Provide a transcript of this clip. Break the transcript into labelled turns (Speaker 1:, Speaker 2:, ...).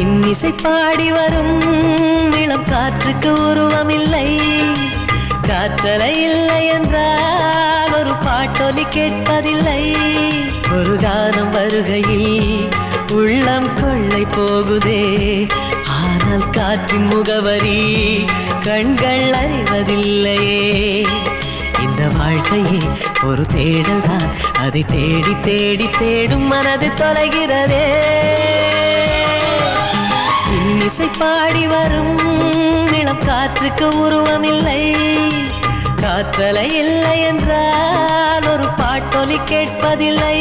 Speaker 1: இன்னிசை பாடி வரும் இளம் காற்றுக்கு உருவமில்லை. காற்றலை இல்லை என்றால் ஒரு பாட்டொலி கேட்பதில்லை. ஒரு கானம் வருகையில் உள்ளம் கொள்ளை போகுதே, ஆனால் காற்றின் முகவரி கண்கள் அறிவதில்லையே. இந்த வாழ்க்கையே ஒரு தேடல் தான், அதை தேடி தேடி தேடும் மனது தொலைகிறதே. இன்னிசை பாடி வரும் இளம் காற்றுக்கு உருவமில்லை. காற்றலை இல்லை என்றால் ஒரு பாட்டொலி கேட்பதில்லை.